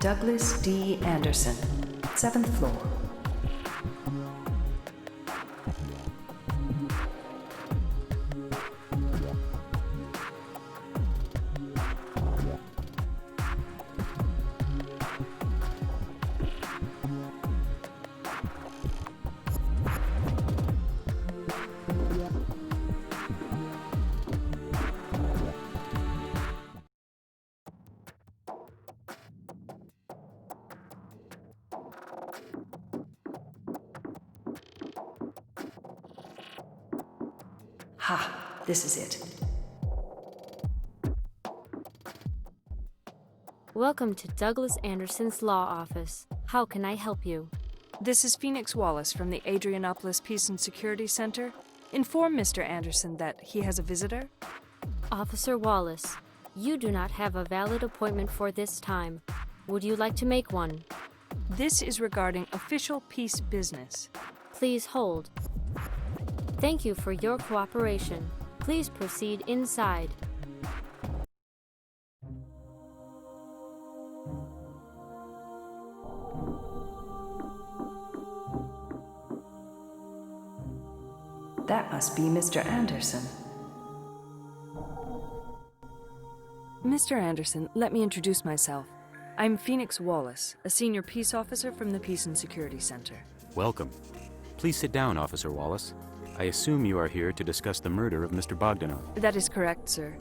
Douglas D. Anderson, 7th floor. Ha, this is it. Welcome to Douglas Anderson's law office. How can I help you? This is Phoenix Wallace from the Adrianopolis Peace and Security Center. Inform Mr. Anderson that he has a visitor. Officer Wallace, you do not have a valid appointment for this time. Would you like to make one? This is regarding official peace business. Please hold. Thank you for your cooperation. Please proceed inside. That must be Mr. Anderson. Mr. Anderson, let me introduce myself. I'm Phoenix Wallace, a senior peace officer from the Peace and Security Center. Welcome. Please sit down, Officer Wallace. I assume you are here to discuss the murder of Mr. Bogdanov. That is correct, sir.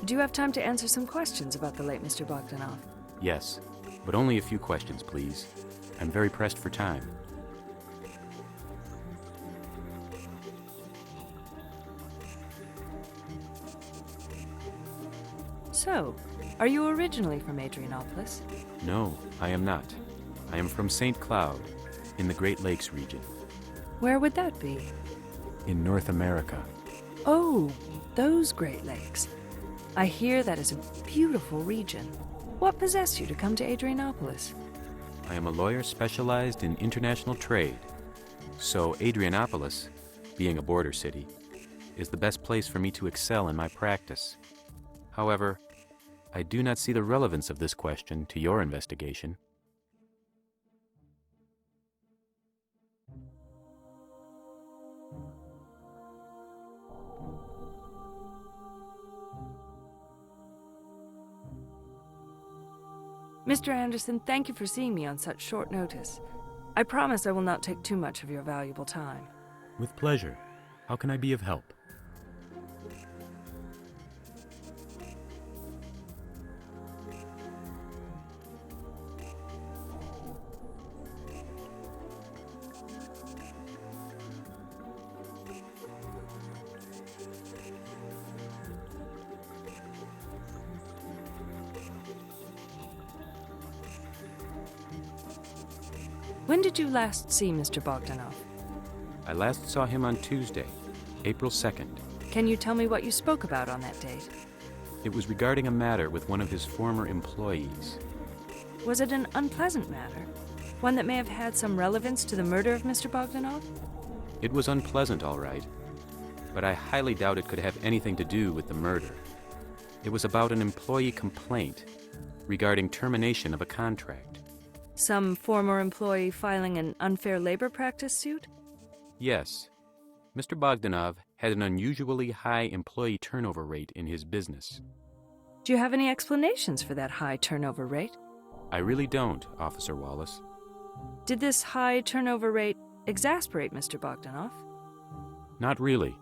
Do you have time to answer some questions about the late Mr. Bogdanov? Yes, but only a few questions, please. I'm very pressed for time. So, are you originally from Adrianopolis? No, I am not. I am from St. Cloud, in the Great Lakes region. Where would that be? In North America. Oh, those Great Lakes. I hear that is a beautiful region. What possessed you to come to Adrianopolis? I am a lawyer specialized in international trade. So Adrianopolis, being a border city, is the best place for me to excel in my practice. However, I do not see the relevance of this question to your investigation. Mr. Anderson, thank you for seeing me on such short notice. I promise I will not take too much of your valuable time. With pleasure. How can I be of help? When did you last see Mr. Bogdanov? I last saw him on Tuesday, April 2nd. Can you tell me what you spoke about on that date? It was regarding a matter with one of his former employees. Was it an unpleasant matter? One that may have had some relevance to the murder of Mr. Bogdanov? It was unpleasant, all right, but I highly doubt it could have anything to do with the murder. It was about an employee complaint regarding termination of a contract. Some former employee filing an unfair labor practice suit? Yes. Mr. Bogdanov had an unusually high employee turnover rate in his business. Do you have any explanations for that high turnover rate? I really don't, Officer Wallace. Did this high turnover rate exasperate Mr. Bogdanov? Not really.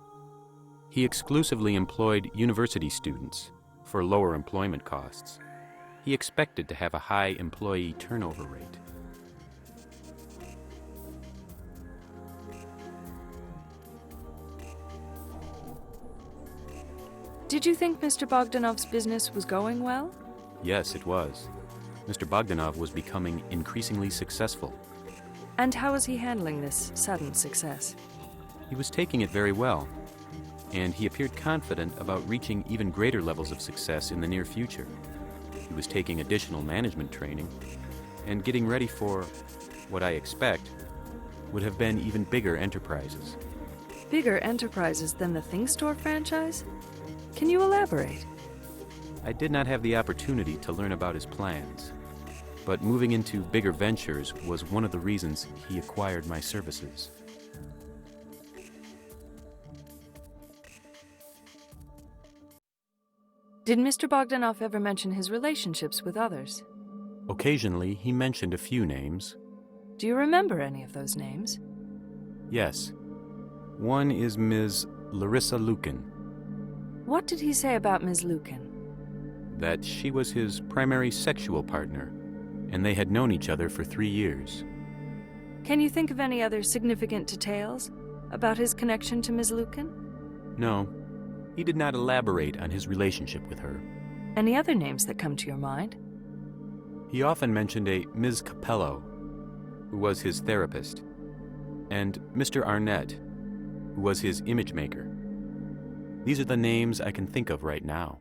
He exclusively employed university students for lower employment costs. He expected to have a high employee turnover rate. Did you think Mr. Bogdanov's business was going well? Yes, it was. Mr. Bogdanov was becoming increasingly successful. And how was he handling this sudden success? He was taking it very well, and he appeared confident about reaching even greater levels of success in the near future. He was taking additional management training and getting ready for what I expect would have been even bigger enterprises. Bigger enterprises than the Thing Store franchise? Can you elaborate? I did not have the opportunity to learn about his plans, but moving into bigger ventures was one of the reasons he acquired my services. Did Mr. Bogdanov ever mention his relationships with others? Occasionally, he mentioned a few names. Do you remember any of those names? Yes. One is Ms. Larissa Lukin. What did he say about Ms. Lukin? That she was his primary sexual partner, and they had known each other for 3 years. Can you think of any other significant details about his connection to Ms. Lukin? No, he did not elaborate on his relationship with her. Any other names that come to your mind? He often mentioned a Ms. Capello, who was his therapist, and Mr. Arnett, who was his image maker. These are the names I can think of right now.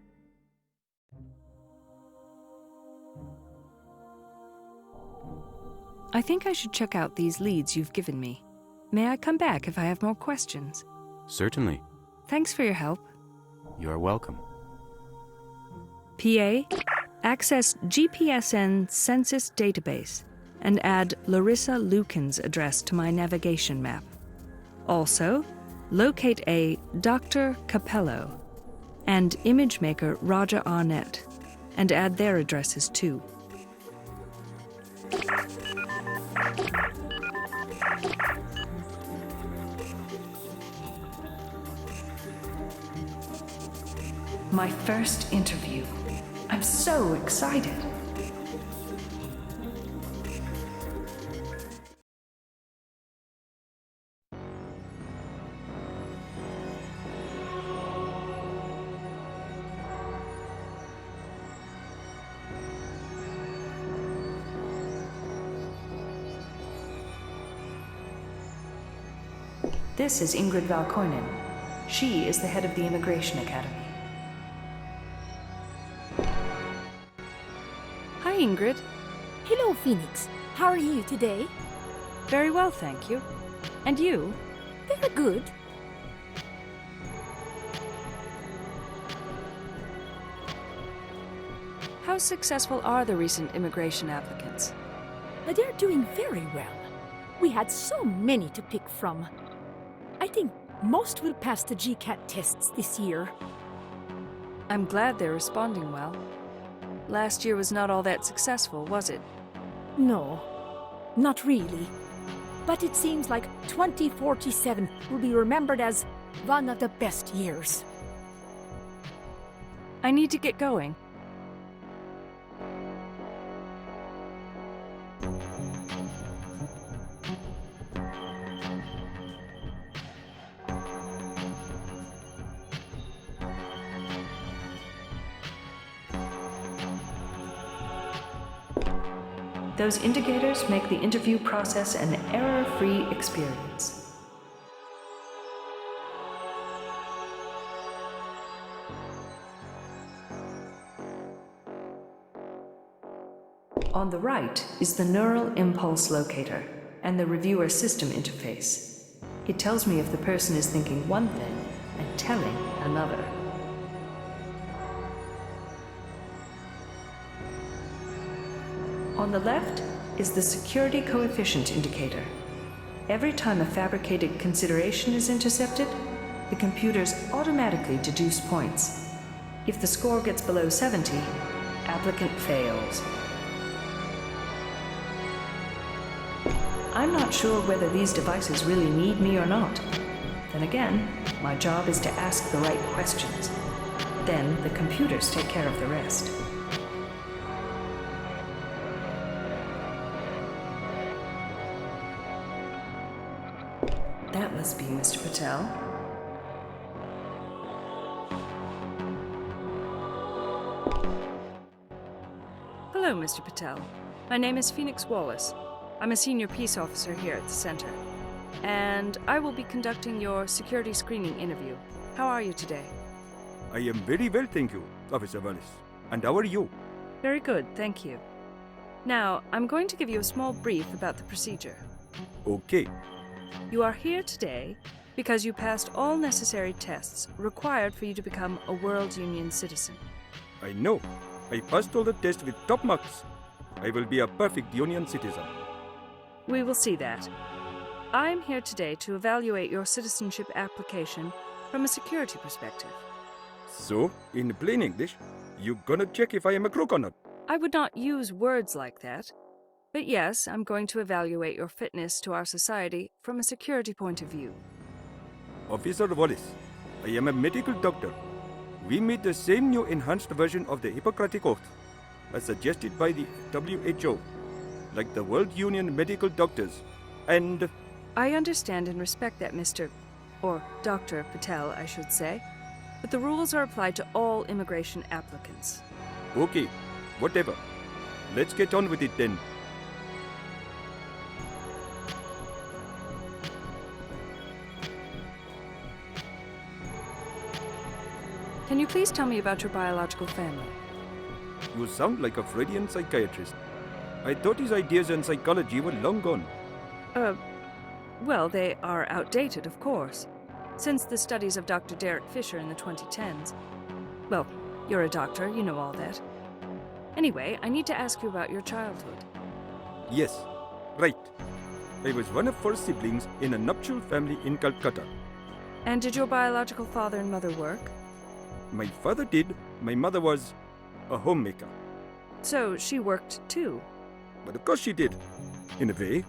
I think I should check out these leads you've given me. May I come back if I have more questions? Certainly. Thanks for your help. You are welcome. PA, access GPSN census database and add Larissa Lukin's address to my navigation map. Also, locate a Dr. Capello and image maker Roger Arnett and add their addresses too. My first interview. I'm so excited. This is Ingrid Valkoinen. She is the head of the Immigration Academy. Hi, Ingrid. Hello, Phoenix. How are you today? Very well, thank you. And you? Very good. How successful are the recent immigration applicants? They're doing very well. We had so many to pick from. I think most will pass the GCAT tests this year. I'm glad they're responding well. Last year was not all that successful, was it? No, not really. But it seems like 2047 will be remembered as one of the best years. I need to get going. Those indicators make the interview process an error-free experience. On the right is the neural impulse locator and the reviewer system interface. It tells me if the person is thinking one thing and telling another. On the left is the security coefficient indicator. Every time a fabricated consideration is intercepted, the computers automatically deduce points. If the score gets below 70, applicant fails. I'm not sure whether these devices really need me or not. Then again, my job is to ask the right questions. Then the computers take care of the rest. That must be Mr. Patel. Hello, Mr. Patel. My name is Phoenix Wallace. I'm a senior peace officer here at the center. And I will be conducting your security screening interview. How are you today? I am very well, thank you, Officer Wallace. And how are you? Very good, thank you. Now, I'm going to give you a small brief about the procedure. Okay. You are here today because you passed all necessary tests required for you to become a World Union citizen. I know. I passed all the tests with top marks. I will be a perfect Union citizen. We will see that. I am here today to evaluate your citizenship application from a security perspective. So, in plain English, you gonna check if I am a crook or not? I would not use words like that. But yes, I'm going to evaluate your fitness to our society from a security point of view. Officer Wallace, I am a medical doctor. We made the same new enhanced version of the Hippocratic Oath, as suggested by the WHO, like the World Union Medical Doctors, and... I understand and respect that, or Dr. Patel, I should say, but the rules are applied to all immigration applicants. Okay, whatever. Let's get on with it then. Can you please tell me about your biological family? You sound like a Freudian psychiatrist. I thought his ideas on psychology were long gone. Well, they are outdated, of course, since the studies of Dr. Derek Fisher in the 2010s. Well, you're a doctor, you know all that. Anyway, I need to ask you about your childhood. Yes, right. I was one of 4 siblings in a nuptial family in Calcutta. And did your biological father and mother work? My father did. My mother was a homemaker. So she worked too? But of course she did. In a way.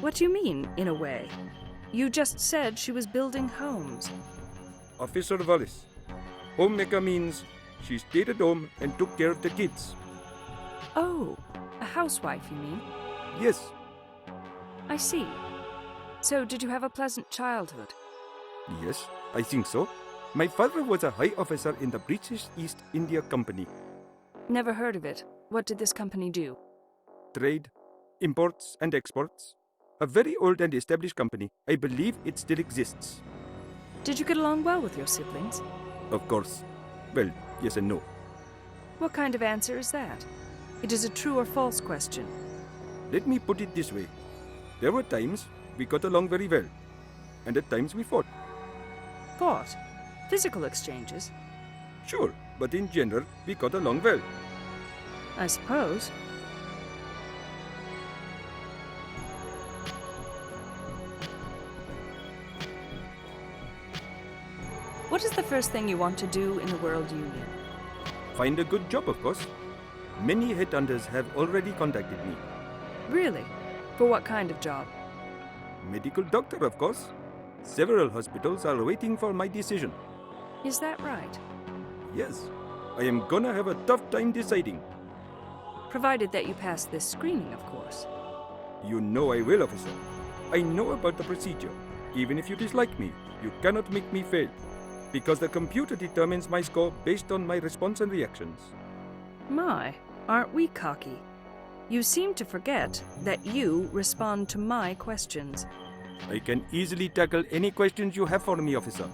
What do you mean, in a way? You just said she was building homes. Officer Wallace, homemaker means she stayed at home and took care of the kids. Oh, a housewife, you mean? Yes. I see. So did you have a pleasant childhood? Yes, I think so. My father was a high officer in the British East India Company. Never heard of it. What did this company do? Trade, imports and exports. A very old and established company. I believe it still exists. Did you get along well with your siblings? Of course. Well, yes and no. What kind of answer is that? It is a true or false question. Let me put it this way. There were times we got along very well, and at times we fought. Fought? Physical exchanges? Sure, but in general, we got along well. I suppose. What is the first thing you want to do in the World Union? Find a good job, of course. Many headhunters have already contacted me. Really? For what kind of job? Medical doctor, of course. Several hospitals are waiting for my decision. Is that right? Yes, I am gonna have a tough time deciding. Provided that you pass this screening, of course. You know I will, officer. I know about the procedure. Even if you dislike me, you cannot make me fail. Because the computer determines my score based on my response and reactions. My, aren't we cocky? You seem to forget that you respond to my questions. I can easily tackle any questions you have for me, officer.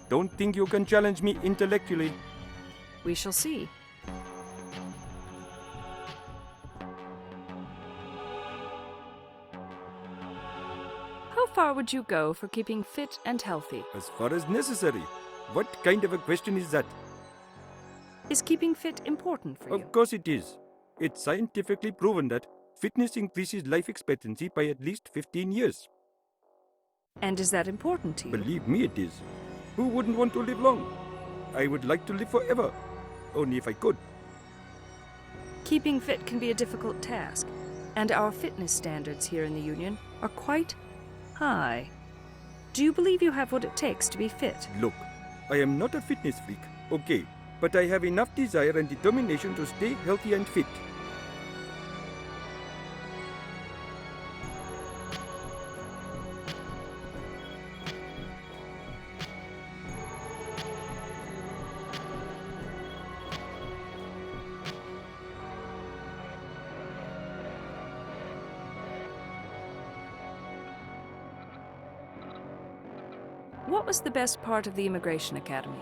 Don't think you can challenge me intellectually. We shall see. How far would you go for keeping fit and healthy? As far as necessary. What kind of a question is that? Is keeping fit important for you? Of course it is. It's scientifically proven that fitness increases life expectancy by at least 15 years. And is that important to you? Believe me, it is. Who wouldn't want to live long? I would like to live forever. Only if I could. Keeping fit can be a difficult task, and our fitness standards here in the Union are quite high. Do you believe you have what it takes to be fit? Look, I am not a fitness freak, okay, but I have enough desire and determination to stay healthy and fit. What was the best part of the Immigration Academy?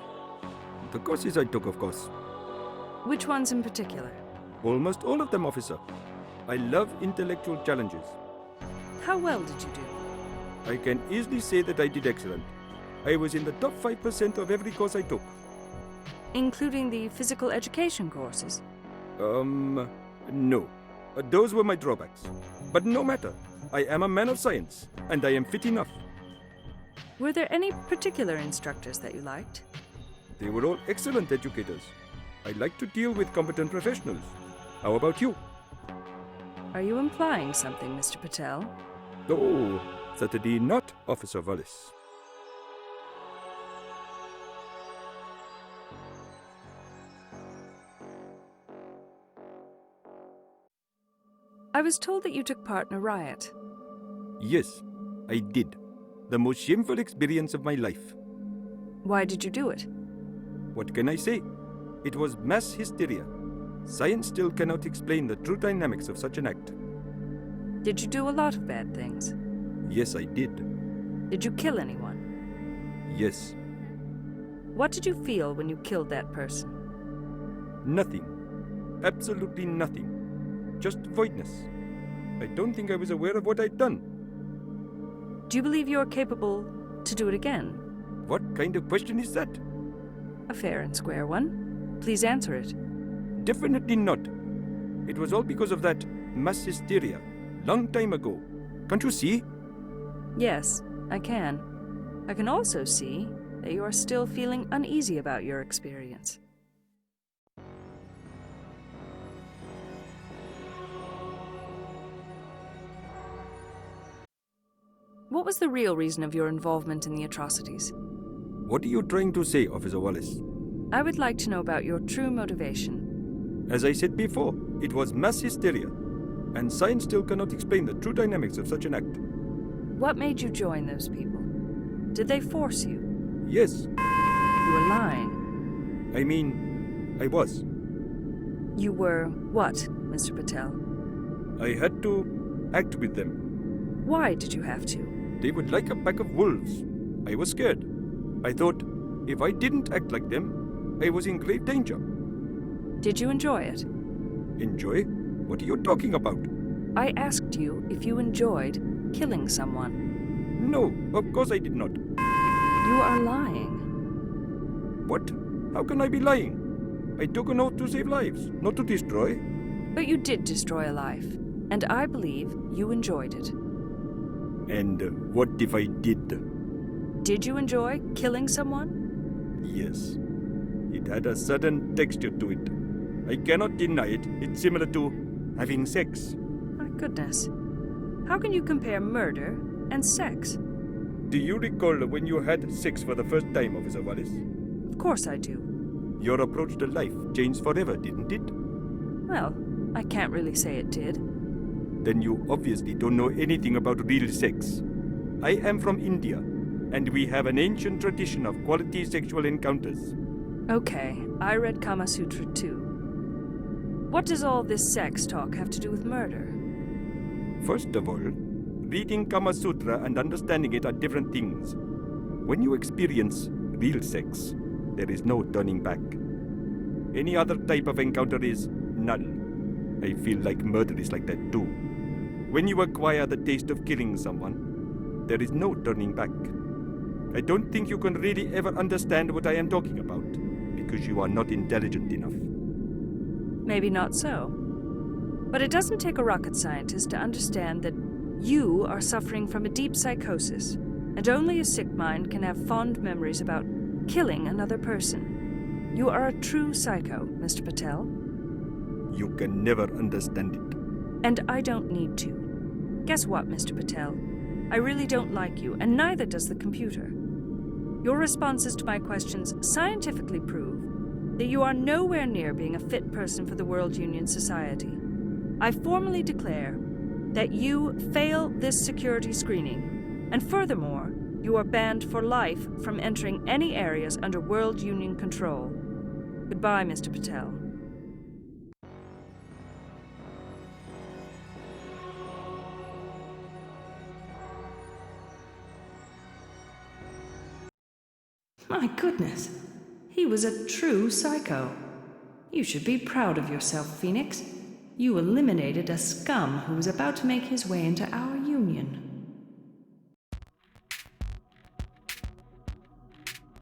The courses I took, of course. Which ones in particular? Almost all of them, officer. I love intellectual challenges. How well did you do? I can easily say that I did excellent. I was in the top 5% of every course I took. Including the physical education courses? No. Those were my drawbacks. But no matter. I am a man of science, and I am fit enough. Were there any particular instructors that you liked? They were all excellent educators. I like to deal with competent professionals. How about you? Are you implying something, Mr. Patel? Oh, certainly not, Officer Wallace. I was told that you took part in a riot. Yes, I did. The most shameful experience of my life. Why did you do it? What can I say? It was mass hysteria. Science still cannot explain the true dynamics of such an act. Did you do a lot of bad things? Yes, I did. Did you kill anyone? Yes. What did you feel when you killed that person? Nothing. Absolutely nothing. Just voidness. I don't think I was aware of what I'd done. Do you believe you are capable to do it again? What kind of question is that? A fair and square one. Please answer it. Definitely not. It was all because of that mass hysteria, long time ago. Can't you see? Yes, I can. I can also see that you are still feeling uneasy about your experience. What was the real reason of your involvement in the atrocities? What are you trying to say, Officer Wallace? I would like to know about your true motivation. As I said before, it was mass hysteria, and science still cannot explain the true dynamics of such an act. What made you join those people? Did they force you? Yes, You were lying. I mean, I was. You were what, Mr. Patel? I had to act with them. Why did you have to? They were like a pack of wolves. I was scared. I thought, if I didn't act like them, I was in grave danger. Did you enjoy it? Enjoy? What are you talking about? I asked you if you enjoyed killing someone. No, of course I did not. You are lying. What? How can I be lying? I took an oath to save lives, not to destroy. But you did destroy a life, and I believe you enjoyed it. And what if I did? Did you enjoy killing someone? Yes. It had a certain texture to it. I cannot deny it. It's similar to having sex. My goodness. How can you compare murder and sex? Do you recall when you had sex for the first time, Officer Wallace? Of course I do. Your approach to life changed forever, didn't it? Well, I can't really say it did. Then you obviously don't know anything about real sex. I am from India, and we have an ancient tradition of quality sexual encounters. Okay, I read Kama Sutra too. What does all this sex talk have to do with murder? First of all, reading Kama Sutra and understanding it are different things. When you experience real sex, there is no turning back. Any other type of encounter is null. I feel like murder is like that too. When you acquire the taste of killing someone, there is no turning back. I don't think you can really ever understand what I am talking about, because you are not intelligent enough. Maybe not so. But it doesn't take a rocket scientist to understand that you are suffering from a deep psychosis, and only a sick mind can have fond memories about killing another person. You are a true psycho, Mr. Patel. You can never understand it. And I don't need to. Guess what, Mr. Patel? I really don't like you, and neither does the computer. Your responses to my questions scientifically prove that you are nowhere near being a fit person for the World Union Society. I formally declare that you fail this security screening, and furthermore, you are banned for life from entering any areas under World Union control. Goodbye, Mr. Patel. My goodness, he was a true psycho. You should be proud of yourself, Phoenix. You eliminated a scum who was about to make his way into our union.